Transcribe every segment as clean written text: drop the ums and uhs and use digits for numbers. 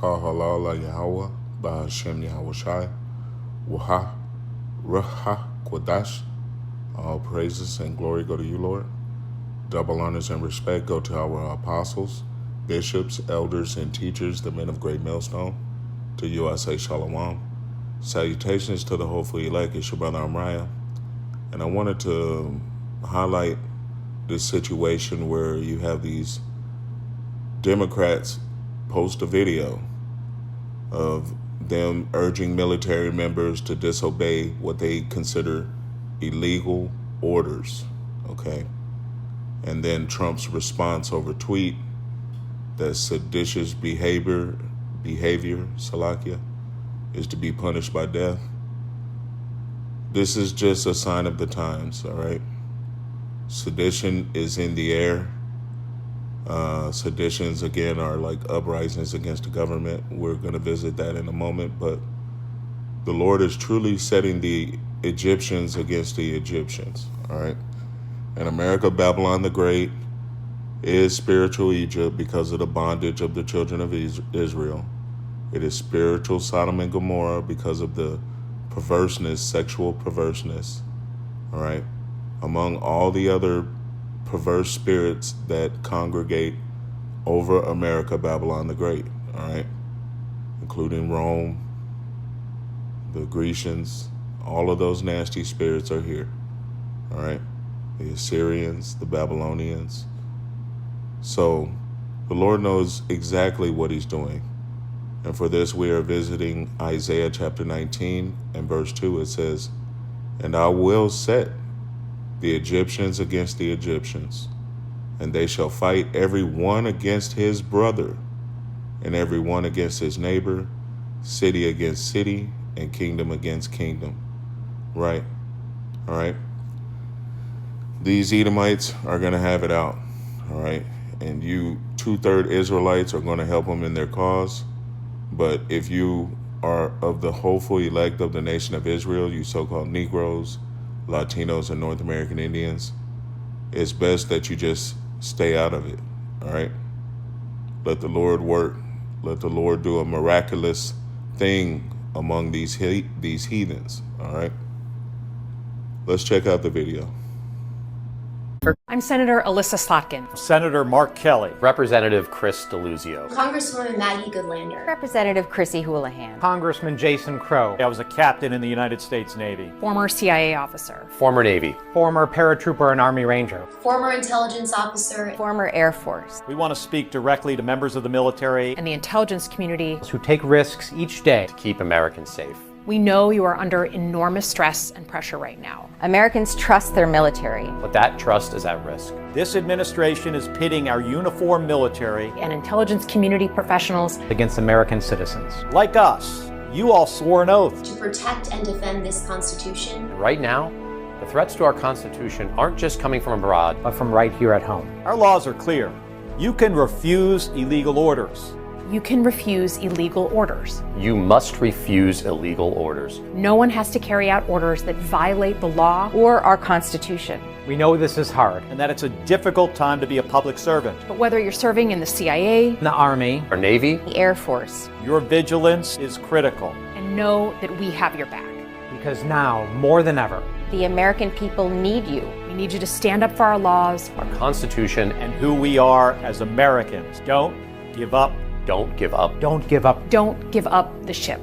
Barakah Halala Yahweh, Bahashem Yahweh Shai, Waha, Ruha, Kwadash. All praises and glory go to you, Lord. Double honors and respect go to our apostles, bishops, elders, and teachers, the men of great millstone. To you I say shalom. Salutations to the hopeful elect. It's your brother Amriah. And I wanted to highlight this situation where you have these Democrats post a video of them urging military members to disobey what they consider illegal orders, okay? And then Trump's response over tweet that seditious behavior, Salakia, is to be punished by death. This is just a sign of the times, all right? Sedition is in the air. Seditions, again, are like uprisings against the government. We're going to visit that in a moment, but the Lord is truly setting the Egyptians against the Egyptians, all right? And America, Babylon the Great, is spiritual Egypt because of the bondage of the children of Israel. It is spiritual Sodom and Gomorrah because of the perverseness, sexual perverseness, all right? Among all the other perverse spirits that congregate over America, Babylon the Great, all right? Including Rome, the Grecians, all of those nasty spirits are here, all right? The Assyrians, the Babylonians. So the Lord knows exactly what he's doing. And for this, we are visiting Isaiah chapter 19 and verse 2. It says, "And I will set the Egyptians against the Egyptians, and they shall fight every one against his brother, and every one against his neighbor, city against city, and kingdom against kingdom." Right? All right? These Edomites are going to have it out. All right? And you 2/3 Israelites are going to help them in their cause. But if you are of the hopeful elect of the nation of Israel, you so-called Negroes, Latinos, and North American Indians, it's best that you just stay out of it, all right? Let the Lord work. Let the Lord do a miraculous thing among these heathens, all right? Let's check out the video. I'm Senator Alyssa Slotkin. Senator Mark Kelly. Representative Chris Deluzio. Congresswoman Maggie Goodlander. Representative Chrissy Houlihan. Congressman Jason Crow. I was a captain in the United States Navy. Former CIA officer. Former Navy. Former paratrooper and Army Ranger. Former intelligence officer. Former Air Force. We want to speak directly to members of the military And the intelligence community. Who take risks each day To keep Americans safe. We know you are under enormous stress and pressure right now. Americans trust their military. But that trust is at risk. This administration is pitting our uniformed military, And intelligence community professionals. against American citizens. like us. You all swore an oath. To protect and defend this Constitution. And right now, the threats to our Constitution aren't just coming from abroad. But from right here at home. Our laws are clear. You can refuse illegal orders. You can refuse illegal orders. You must refuse illegal orders. No one has to carry out orders that violate the law. Or our Constitution. We know this is hard. And that it's a difficult time to be a public servant. But whether you're serving in the CIA, In the Army. Our Navy. The Air Force. Your vigilance is critical. and know that we have your back. Because now, more than ever, the American people need you. We need you to stand up for our laws, Our Constitution. And who we are as Americans. Don't give up. Don't give up. don't give up. don't give up the ship.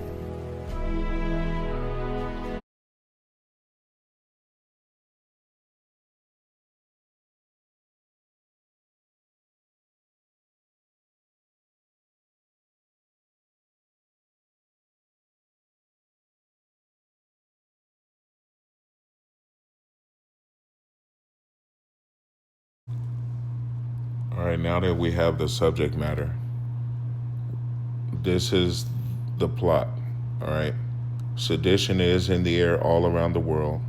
All right, now that we have the subject matter, this is the plot, all right? Sedition is in the air all around the world.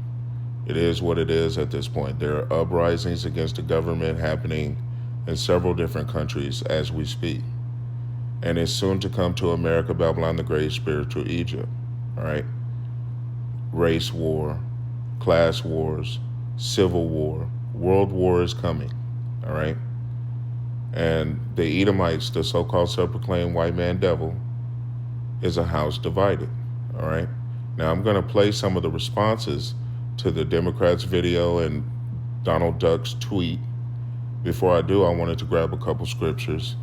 It is what it is at this point. There are uprisings against the government happening in several different countries as we speak. And it's soon to come to America, Babylon the Great, spiritual Egypt, all right? Race war, class wars, civil war, world war is coming, all right? And the Edomites, the so-called self-proclaimed white man devil, is a house divided. All right. Now I'm going to play some of the responses to the Democrats' video and Donald Duck's tweet. Before I do, I wanted to grab a couple scriptures.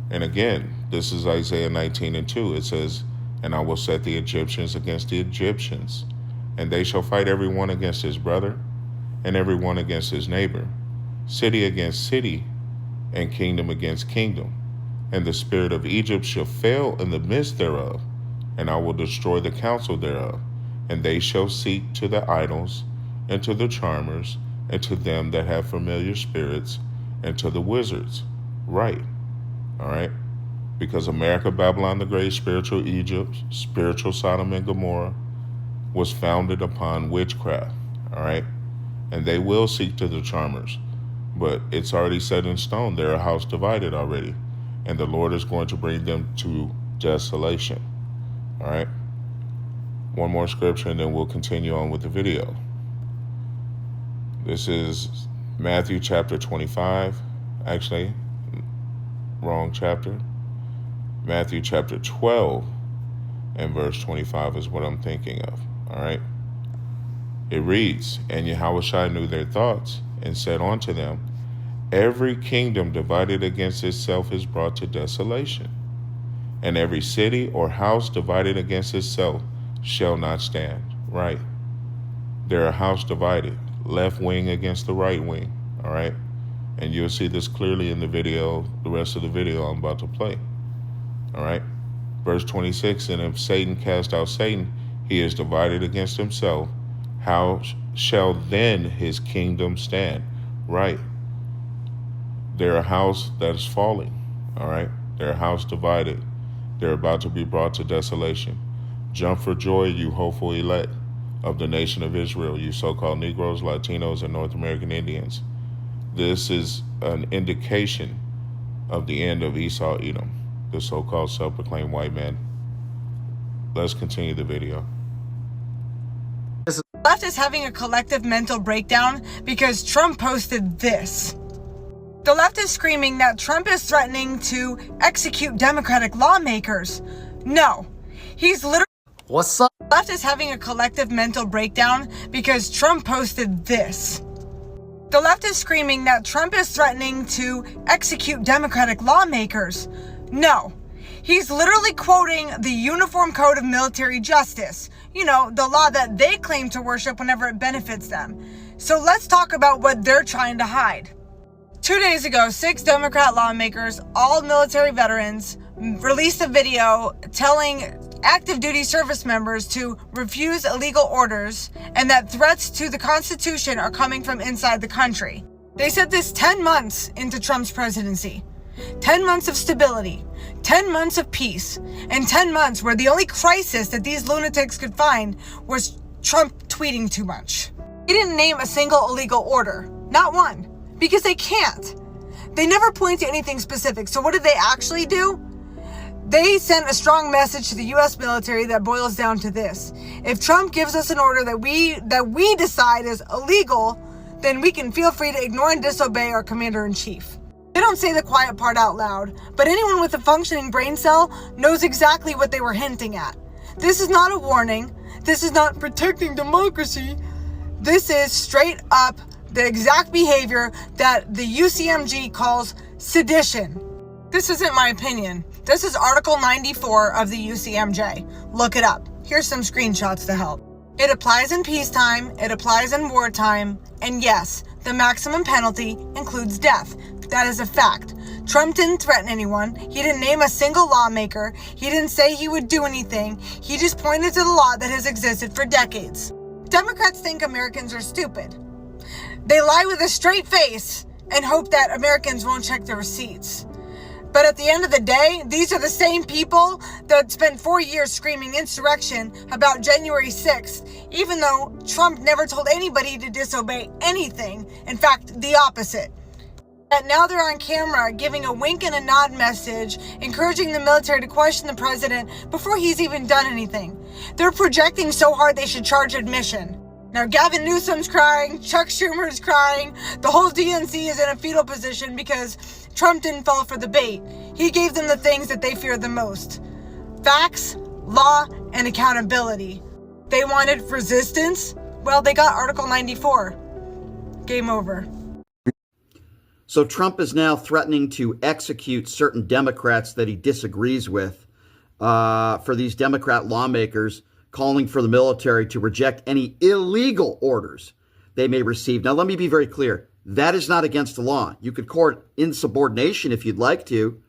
And again, this is Isaiah 19:2. It says, "And I will set the Egyptians against the Egyptians, and they shall fight every one against his brother, and every one against his neighbor, city against city, and kingdom against kingdom. And the spirit of Egypt shall fail in the midst thereof, and I will destroy the counsel thereof. And they shall seek to the idols, and to the charmers, and to them that have familiar spirits, and to the wizards." Right. All right. Because America, Babylon the Great, spiritual Egypt, spiritual Sodom and Gomorrah, was founded upon witchcraft. All right. And they will seek to the charmers. But it's already set in stone. They're a house divided already. And the Lord is going to bring them to desolation. All right. One more scripture and then we'll continue on with the video. This is Matthew chapter 25. Actually, wrong chapter. Matthew chapter 12 and verse 25 is what I'm thinking of. All right. It reads, "And Yahushua knew their thoughts, and said unto them, Every kingdom divided against itself is brought to desolation, and every city or house divided against itself shall not stand." Right. They're a house divided, left wing against the right wing. All right. And you'll see this clearly in the video, the rest of the video I'm about to play. All right. Verse 26, "And if Satan cast out Satan, he is divided against himself. How shall then his kingdom stand?" Right. They're a house that is falling. All right. They're a house divided. They're about to be brought to desolation. Jump for joy, you hopeful elect of the nation of Israel, you so-called Negroes, Latinos, and North American Indians. This is an indication of the end of Esau Edom, the so-called self-proclaimed white man. Let's continue the video. The left is having a collective mental breakdown because Trump posted this. The left is screaming that Trump is threatening to execute Democratic lawmakers. No, he's literally... What's up? The left is having a collective mental breakdown because Trump posted this. The left is screaming that Trump is threatening to execute Democratic lawmakers. No, he's literally quoting the Uniform Code of Military Justice. You know, the law that they claim to worship whenever it benefits them. So let's talk about what they're trying to hide. 2 days ago, 6 Democrat lawmakers, all military veterans, released a video telling active duty service members to refuse illegal orders and that threats to the Constitution are coming from inside the country. They said this 10 months into Trump's presidency. 10 months of stability, 10 months of peace, and 10 months where the only crisis that these lunatics could find was Trump tweeting too much. He didn't name a single illegal order, not one, because they can't. They never point to anything specific, so what did they actually do? They sent a strong message to the U.S. military that boils down to this. If Trump gives us an order that we decide is illegal, then we can feel free to ignore and disobey our commander-in-chief. They don't say the quiet part out loud, but anyone with a functioning brain cell knows exactly what they were hinting at. This is not a warning. This is not protecting democracy. This is straight up the exact behavior that the UCMG calls sedition. This isn't my opinion. This is Article 94 of the UCMJ. Look it up. Here's some screenshots to help. It applies in peacetime, it applies in wartime, and yes, the maximum penalty includes death. That is a fact. Trump didn't threaten anyone. He didn't name a single lawmaker. He didn't say he would do anything. He just pointed to the law that has existed for decades. Democrats think Americans are stupid. They lie with a straight face and hope that Americans won't check their receipts. But at the end of the day, these are the same people that spent 4 years screaming insurrection about January 6th, even though Trump never told anybody to disobey anything. In fact, the opposite. And now they're on camera giving a wink and a nod message, encouraging the military to question the president before he's even done anything. They're projecting so hard they should charge admission. Now Gavin Newsom's crying, Chuck Schumer's crying, the whole DNC is in a fetal position because Trump didn't fall for the bait. He gave them the things that they feared the most. Facts, law, and accountability. They wanted resistance? Well, they got Article 94. Game over. So Trump is now threatening to execute certain Democrats that he disagrees with for these Democrat lawmakers, calling for the military to reject any illegal orders they may receive. Now, let me be very clear. That is not against the law. You could court insubordination if you'd like to,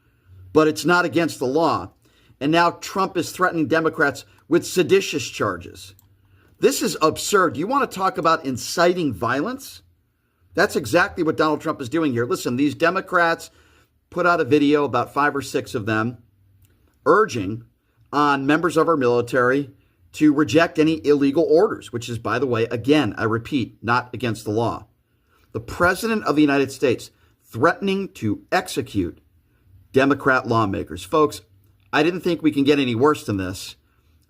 but it's not against the law. And now Trump is threatening Democrats with seditious charges. This is absurd. You want to talk about inciting violence? That's exactly what Donald Trump is doing here. Listen, these Democrats put out a video, about 5 or 6 of them, urging on members of our military to reject any illegal orders, which is, by the way, again, I repeat, not against the law. The President of the United States threatening to execute Democrat lawmakers. Folks, I didn't think we can get any worse than this.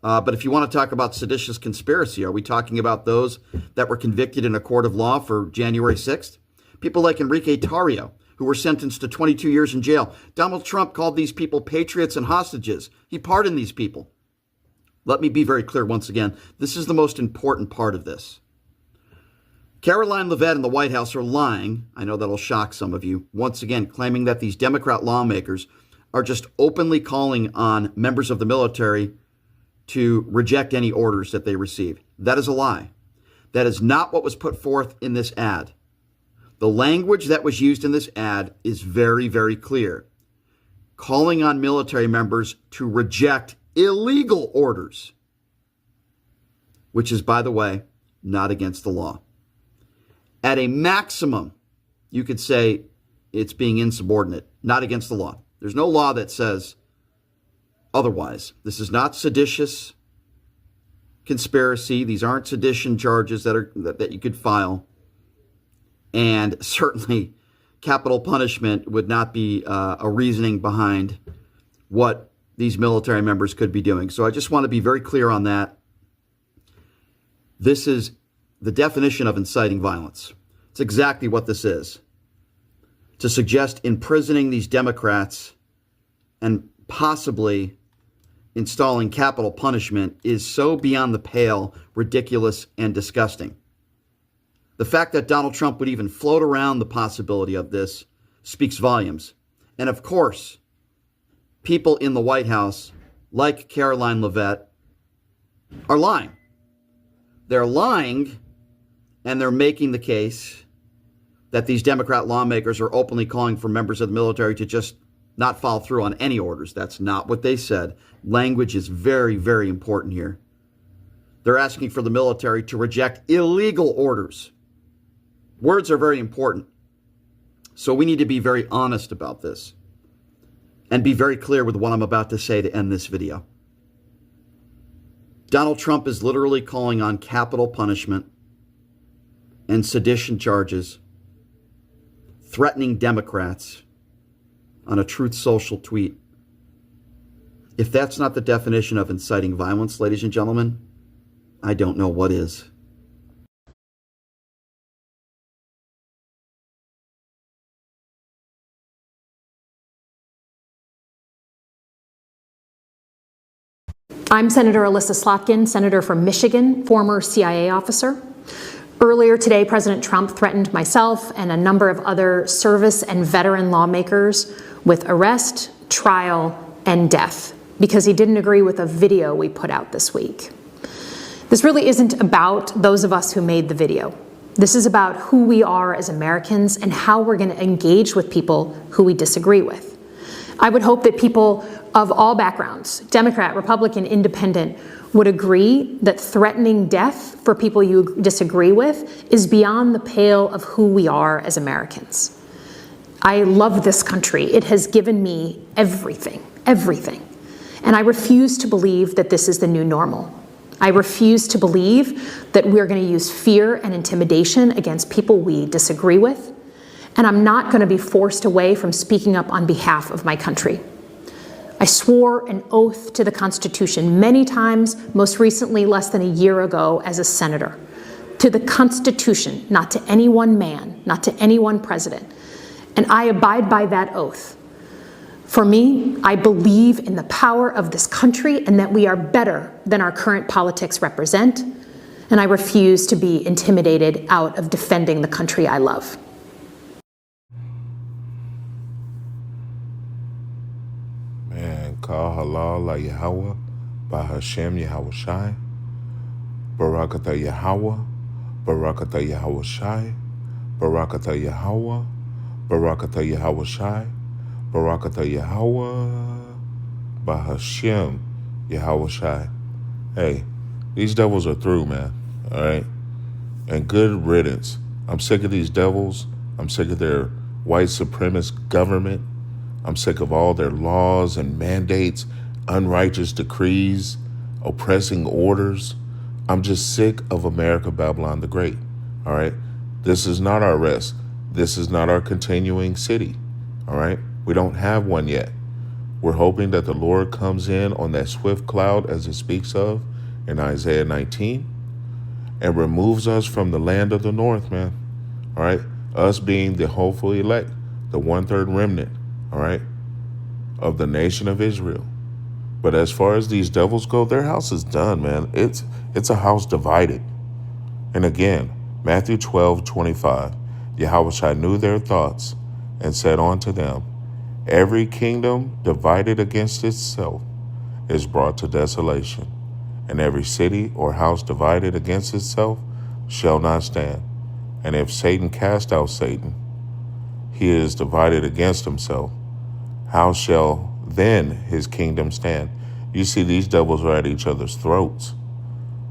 But if you want to talk about seditious conspiracy, are we talking about those that were convicted in a court of law for January 6th? People like Enrique Tarrio, who were sentenced to 22 years in jail. Donald Trump called these people patriots and hostages. He pardoned these people. Let me be very clear once again. This is the most important part of this. Caroline Leavitt and the White House are lying. I know that'll shock some of you. Once again, claiming that these Democrat lawmakers are just openly calling on members of the military to reject any orders that they receive. That is a lie. That is not what was put forth in this ad. The language that was used in this ad is very, very clear. Calling on military members to reject illegal orders, which is, by the way, not against the law. At a maximum, you could say it's being insubordinate, not against the law. There's no law that says otherwise. This is not seditious conspiracy. These aren't sedition charges that you could file. And certainly capital punishment would not be a reasoning behind what these military members could be doing. So I just want to be very clear on that. This is the definition of inciting violence. It's exactly what this is. To suggest imprisoning these Democrats and possibly installing capital punishment is so beyond the pale, ridiculous, and disgusting. The fact that Donald Trump would even float around the possibility of this speaks volumes. And of course, people in the White House, like Caroline Leavitt, are lying. They're lying, and they're making the case that these Democrat lawmakers are openly calling for members of the military to just not follow through on any orders. That's not what they said. Language is very, very important here. They're asking for the military to reject illegal orders. Words are very important. So we need to be very honest about this and be very clear with what I'm about to say to end this video. Donald Trump is literally calling on capital punishment and sedition charges, threatening Democrats on a Truth Social tweet. If that's not the definition of inciting violence, ladies and gentlemen, I don't know what is. I'm Senator Alyssa Slotkin, Senator from Michigan, former CIA officer. Earlier today, President Trump threatened myself and a number of other service and veteran lawmakers with arrest, trial, and death because he didn't agree with a video we put out this week. This really isn't about those of us who made the video. This is about who we are as Americans and how we're going to engage with people who we disagree with. I would hope that people of all backgrounds, Democrat, Republican, Independent, would agree that threatening death for people you disagree with is beyond the pale of who we are as Americans. I love this country. It has given me everything, everything. And I refuse to believe that this is the new normal. I refuse to believe that we're going to use fear and intimidation against people we disagree with. And I'm not going to be forced away from speaking up on behalf of my country. I swore an oath to the Constitution many times, most recently less than a year ago as a senator. To the Constitution, not to any one man, not to any one president. And I abide by that oath. For me, I believe in the power of this country and that we are better than our current politics represent, and I refuse to be intimidated out of defending the country I love. Man, Kal Halal La Yahweh, Bahashem Yahweh Shai, Barakatah Yahweh, Barakatah Yahweh Shai, Barakatah Yahweh, Barakatah Yahweh Shai, Barakatah Yahweh, Bahashem Yahweh Shai. Hey, these devils are through, man. All right? And good riddance. I'm sick of these devils. I'm sick of their white supremacist government. I'm sick of all their laws and mandates, unrighteous decrees, oppressing orders. I'm just sick of America, Babylon the Great. All right? This is not our rest. This is not our continuing city. All right? We don't have one yet. We're hoping that the Lord comes in on that swift cloud as it speaks of in Isaiah 19 and removes us from the land of the north, man. All right? Us being the hopeful elect, the 1/3 remnant, all right, of the nation of Israel. But as far as these devils go, their house is done, man. It's a house divided. And again, Matthew 12:25, Yahushua knew their thoughts and said unto them, every kingdom divided against itself is brought to desolation, and every city or house divided against itself shall not stand. And if Satan cast out Satan, he is divided against himself. How shall then his kingdom stand? You see, these devils are at each other's throats.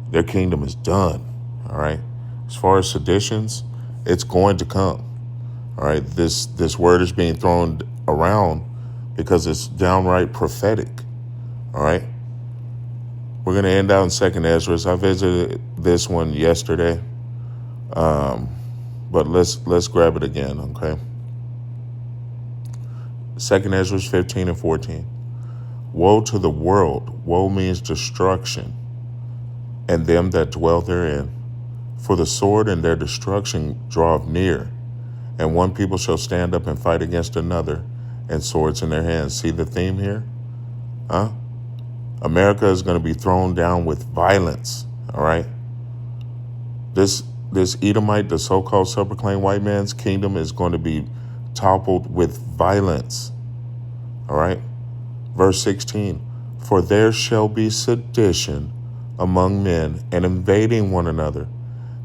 Their kingdom is done, all right? As far as seditions, it's going to come, all right? This word is being thrown around because it's downright prophetic, all right? We're going to end out in 2nd Ezra. I visited this one yesterday, but let's grab it again, okay? 2nd Ezra 15 and 14. Woe to the world. Woe means destruction, and them that dwell therein. For the sword and their destruction draweth near, and one people shall stand up and fight against another, and swords in their hands. See the theme here? Huh? America is going to be thrown down with violence, all right? This Edomite, the so-called self-proclaimed white man's kingdom, is going to be toppled with violence, all right? Verse 16, for there shall be sedition among men and invading one another.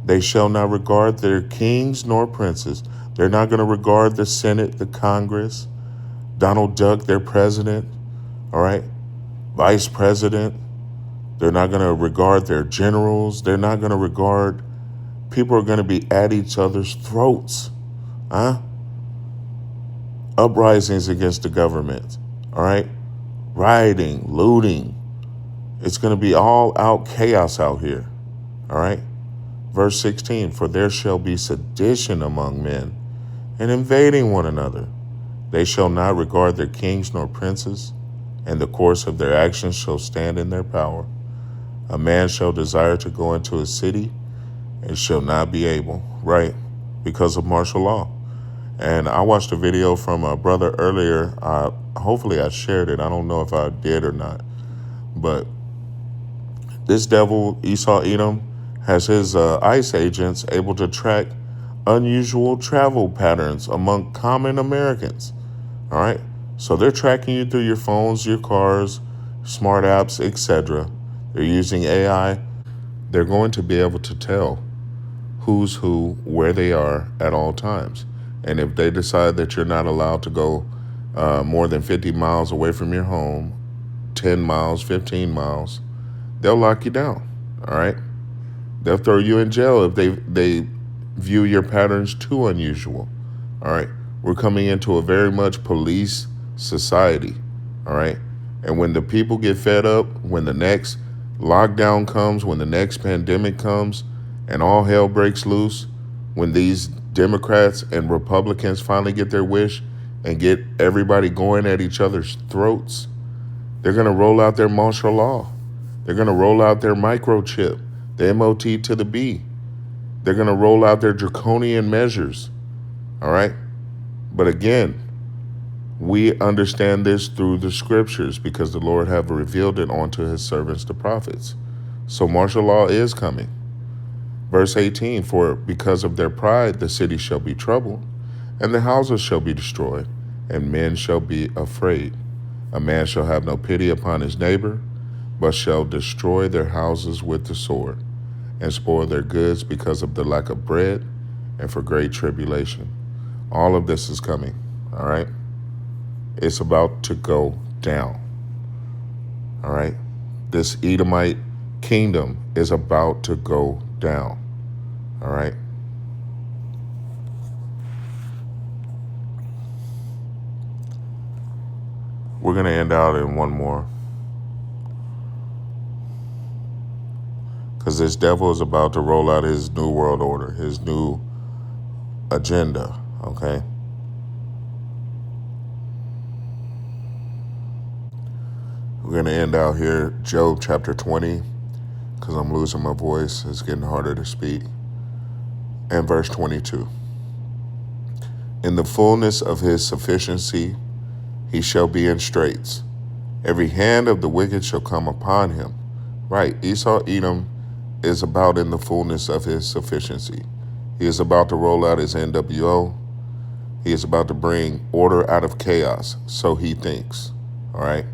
They shall not regard their kings nor princes. They're not going to regard the Senate, the Congress, Donald Duck, their president, all right? Vice president. They're not going to regard their generals. They're not going to regard, people are going to be at each other's throats, huh? Uprisings against the government, all right? Rioting, looting. It's going to be all out chaos out here, all right? Verse 16, for there shall be sedition among men and invading one another. They shall not regard their kings nor princes, and the course of their actions shall stand in their power. A man shall desire to go into a city and shall not be able, right, because of martial law. And I watched a video from a brother earlier. Hopefully I shared it. I don't know if I did or not. But this devil, Esau Edom, has his ICE agents able to track unusual travel patterns among common Americans. All right. So they're tracking you through your phones, your cars, smart apps, etc. They're using AI. They're going to be able to tell who's who, where they are at all times. And if they decide that you're not allowed to go more than 50 miles away from your home, 10 miles, 15 miles, they'll lock you down, all right? They'll throw you in jail if they view your patterns too unusual, all right? We're coming into a very much police society, all right? And when the people get fed up, when the next lockdown comes, when the next pandemic comes, and all hell breaks loose, when these Democrats and Republicans finally get their wish and get everybody going at each other's throats, they're going to roll out their martial law. They're going to roll out their microchip, the MOT to the B. They're going to roll out their draconian measures, all right? But again, We understand this through the scriptures because the Lord have revealed it unto his servants, the prophets. So martial law is coming. Verse 18, for because of their pride, the city shall be troubled, and the houses shall be destroyed, and men shall be afraid. A man shall have no pity upon his neighbor, but shall destroy their houses with the sword, and spoil their goods because of the lack of bread, and for great tribulation. All of this is coming, all right? It's about to go down, all right? This Edomite kingdom is about to go down, all right? We're going to end out in one more, because this devil is about to roll out his new world order, his new agenda, okay? We're going to end out here, Job chapter 20, because I'm losing my voice. It's getting harder to speak. And verse 22. In the fullness of his sufficiency, he shall be in straits. Every hand of the wicked shall come upon him. Right, Esau, Edom is about in the fullness of his sufficiency. He is about to roll out his NWO. He is about to bring order out of chaos, so he thinks, all right?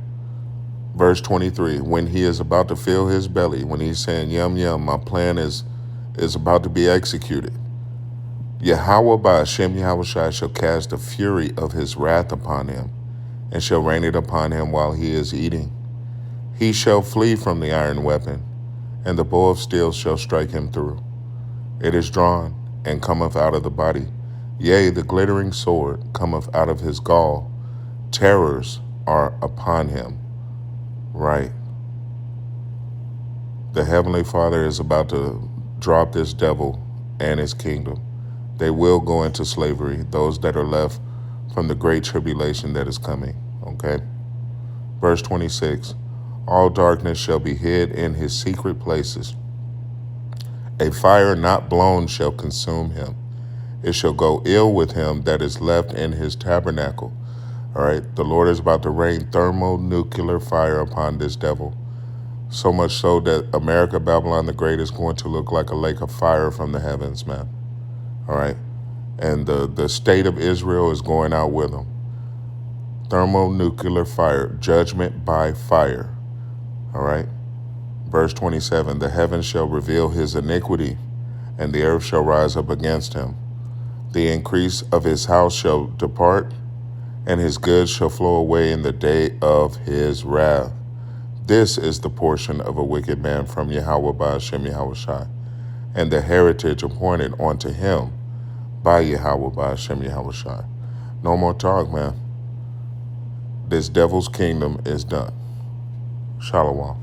Verse 23, when he is about to fill his belly, when he's saying, yum, yum, my plan is about to be executed. Yahweh by Hashem Yahushai shall cast the fury of his wrath upon him, and shall rain it upon him while he is eating. He shall flee from the iron weapon, and the bow of steel shall strike him through. It is drawn, and cometh out of the body. Yea, the glittering sword cometh out of his gall. Terrors are upon him. Right. The Heavenly Father is about to drop this devil and his kingdom. They will go into slavery, those that are left from the great tribulation that is coming, okay? Verse 26, all darkness shall be hid in his secret places. A fire not blown shall consume him. It shall go ill with him that is left in his tabernacle. All right, the Lord is about to rain thermonuclear fire upon this devil. So much so that America, Babylon the Great, is going to look like a lake of fire from the heavens, man. All right. And the state of Israel is going out with them. Thermonuclear fire, judgment by fire. All right. Verse 27, the heavens shall reveal his iniquity, and the earth shall rise up against him. The increase of his house shall depart, and his goods shall flow away in the day of his wrath. This is the portion of a wicked man from Yahweh by Hashem Yahushai, and the heritage appointed unto him by Yahweh by Hashem Yahushai. No more talk, man. This devil's kingdom is done. Shalom.